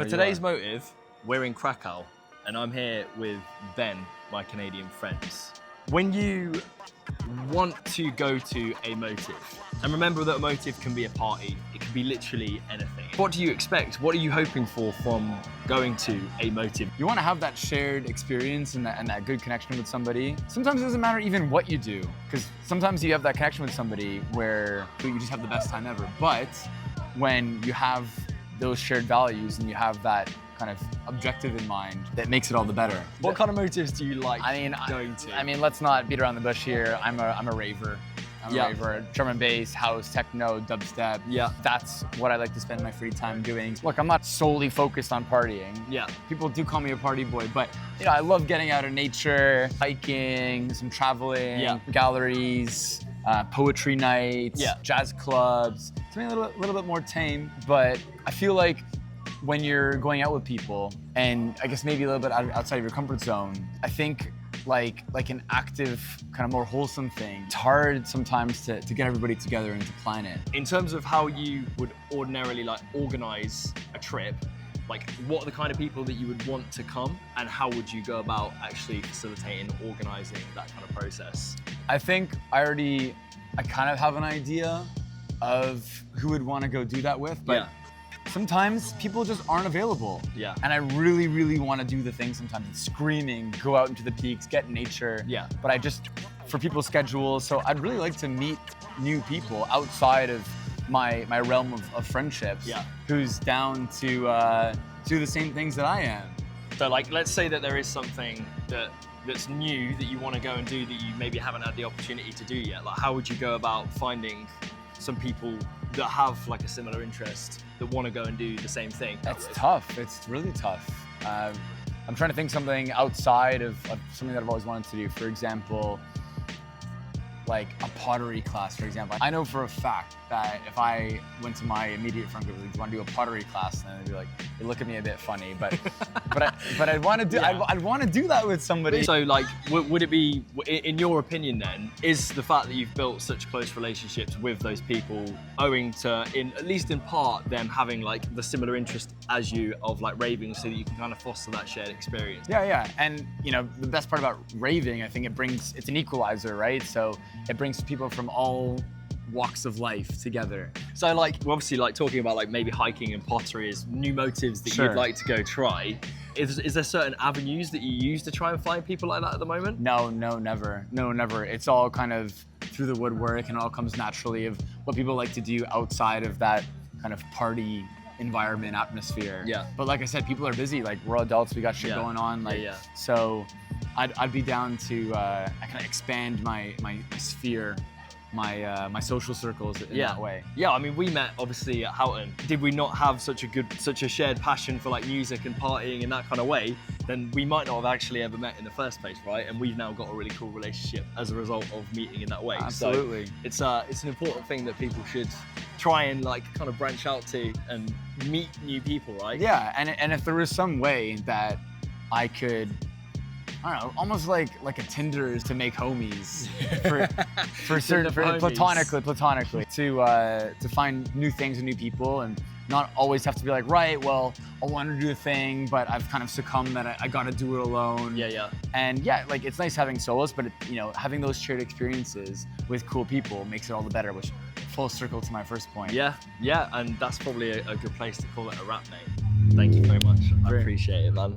For today's Motive, we're in Krakow, and I'm here with Ben, my Canadian friends. When you want to go to a Motive, and remember that a Motive can be a party, it can be literally anything. What do you expect? What are you hoping for from going to a Motive? You want to have that shared experience and that good connection with somebody. Sometimes it doesn't matter even what you do, because sometimes you have that connection with somebody where you just have the best time ever. But when you have those shared values and you have that kind of objective in mind, that makes it all the better. What kind of motives do you like going to? I mean, let's not beat around the bush here. I'm a raver. I'm a raver. Drum and bass, house, techno, dubstep. Yeah. That's what I like to spend my free time doing. Look, I'm not solely focused on partying. Yeah. People do call me a party boy, but you know, I love getting out in nature, hiking, some traveling, galleries, poetry nights, jazz clubs. Something a little bit more tame, but I feel like when you're going out with people, and I guess maybe a little bit outside of your comfort zone, I think like an active, kind of more wholesome thing. It's hard sometimes to get everybody together and to plan it. In terms of how you would ordinarily organize a trip, what are the kind of people that you would want to come, and how would you go about actually facilitating, organizing that kind of process? I think I kind of have an idea of who would want to go do that with, but sometimes people just aren't available. Yeah. And I really, really want to do the thing sometimes. It's screaming, go out into the peaks, get in nature. Yeah. But for people's schedules, so I'd really like to meet new people outside of my realm of friendships. Yeah. Who's down to do the same things that I am. So let's say that there is something that's new that you want to go and do that you maybe haven't had the opportunity to do yet. How would you go about finding some people that have a similar interest that want to go and do the same thing? It's tough. It's really tough. I'm trying to think something outside of something that I've always wanted to do. For example, like a pottery class, for example. I know for a fact that if I went to my immediate friend group, like, do you want to do a pottery class? And they'd be like, they look at me a bit funny, but I'd want to do I'd want to do that with somebody. So would it be, in your opinion then, is the fact that you've built such close relationships with those people owing to, at least in part, them having the similar interest as you of raving, so that you can kind of foster that shared experience? Yeah. And you know, the best part about raving, I think it's an equalizer, right? So it brings people from all walks of life together. So we're obviously talking about maybe hiking and pottery as new motives that you'd like to go try. Is there certain avenues that you use to try and find people like that at the moment? No, never. It's all kind of through the woodwork, and it all comes naturally of what people like to do outside of that kind of party environment, atmosphere. Yeah. But like I said, people are busy. We're adults, we got shit going on. So I'd be down to kind of expand my sphere, my social circles in that way. Yeah, I mean, we met obviously at Houghton. Did we not have such a shared passion for music and partying in that kind of way, then we might not have actually ever met in the first place, right? And we've now got a really cool relationship as a result of meeting in that way. Absolutely. So it's an important thing that people should try and kind of branch out to and meet new people, right? Yeah, and if there was some way that I could, I don't know, almost like a Tinder is to make homies platonically to find new things and new people, and not always have to be right, well, I want to do a thing, but I've kind of succumbed that I got to do it alone. Yeah. And it's nice having solos, but having those shared experiences with cool people makes it all the better, which full circle to my first point. Yeah, and that's probably a good place to call it a wrap, mate. Thank you very much. I appreciate it, man.